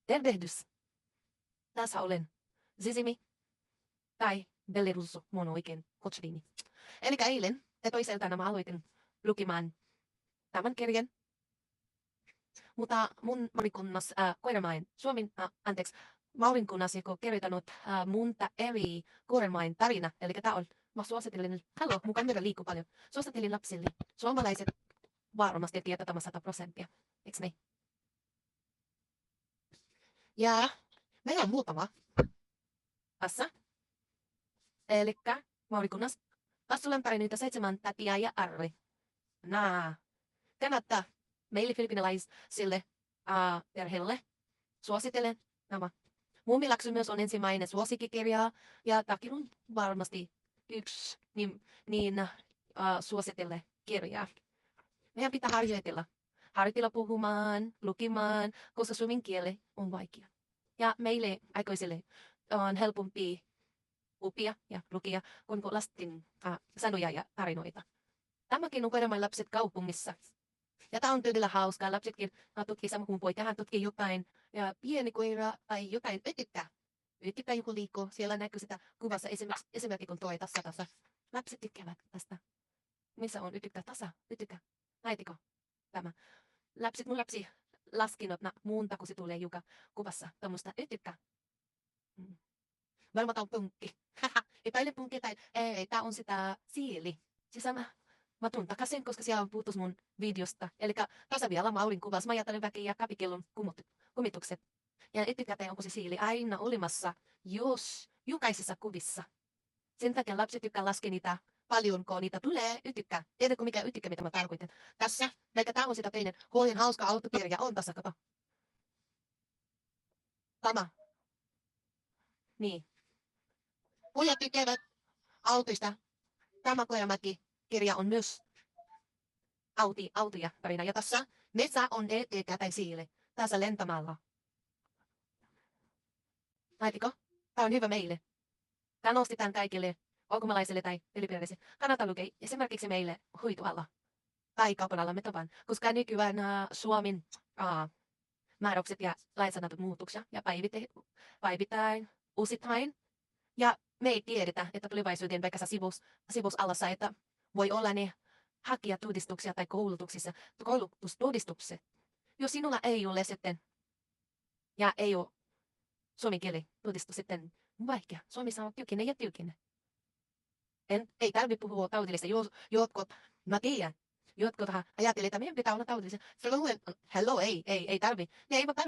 Tervehdys. Tässä olen Sisimi tai Bellerusso, mun oikein kotsuniimi. Eli eilen ja toiseltana mä aloitin lukemaan tämän kirjan. Mutta mun marikunnas Koiremain, mä olin kunnas kirjoittanut monta eri Koiremain tarina. Eli tää on, mä suosittelen, mun kamera liikkuu paljon. Suosittelen lapsille. Suomalaiset varmasti tietää tämä 100%. Eiks niin? Ja meillä on muutama tässä. Elikkä maurikunnas. Tässä olen pari niitä 7 tätiä ja Arri. Kannattaa meille filipinalaisille perheelle. Suosittelen nämä. Mun mielestä myös on ensimmäinen suosikkikirja ja tämäkin on varmasti yksi suosittele kirjaa. Meidän pitää harjoitella puhumaan, lukemaan, koska suomen kieli on vaikea. Ja meille aikuisille on helpompi oppia ja lukea kuin lasten sanoja ja tarinoita. Tämäkin on Koiremain lapset kaupungissa. Ja tämä on todella hauskaa. Lapsetkin tutkii sama kuin poika. Hän tutkii jotain ja pieni koira tai jotain ötykkää. Ötykkää joku liikkuu. Siellä näkyy sitä kuvassa esimerkiksi kun toi tässä. Lapset tykkäävät tästä. Missä on ötykkä? Näitikö tämä? Mun lapsi laskinut muunta, kun se tulee joka kuvassa. Tuommoista ötykkää. Varmaan tää on punkki. Epäile punkki tai ei, tää on sitä siili. Se sama. Mä tuun takaisin, koska siellä on puuttus mun videosta. Eli tässä vielä mä olin kuvassa. Mä ajattelen väkeä ja kapikellon kumitukset. Ja etukäteen onko se siili aina olemassa, jos jokaisessa kuvissa. Sen takia lapset tykkää laskea niitä paljonko niitä tulee ytykkä. Tiedätkö mikä ytykkä, mitä mä tarkoitan? Tässä, vaikka tää on sitä teinen huolin hauska autokirja. On tässä, kato. Tämä. Niin. Pojat tykkäävät autoista. Tämä Koiramäki kirja on myös autoja tarina. Ja tässä metsä on etekä tai siili. Tässä lentämällä. Näitikö? Tämä on hyvä meille. Tämä nostetaan kaikille ulkomaalaisille tai filipinalaisille. Kannattaa lukea esimerkiksi meille hoitoalla tai kaupan alalla metapan. Koska nykyään Suomen määräykset ja lainsäädännöt muutoksia ja päivittäin uusittain. Ja me ei tiedetä, että tulevaisuuden vaikka sivusalassa, että voi olla ne hakijatodistuksia tai koulutustodistukset. Jos sinulla ei ole sitten ja ei ole suomen kieli todistus sitten vaikea. Suomessa on tiukenne. Ei tarvitse puhua taudellista. Jotkut, mä tiedän, jotkut ajattelee, että meidän pitää olla taudellisia. Hello, ei tarvitse. Ne eivät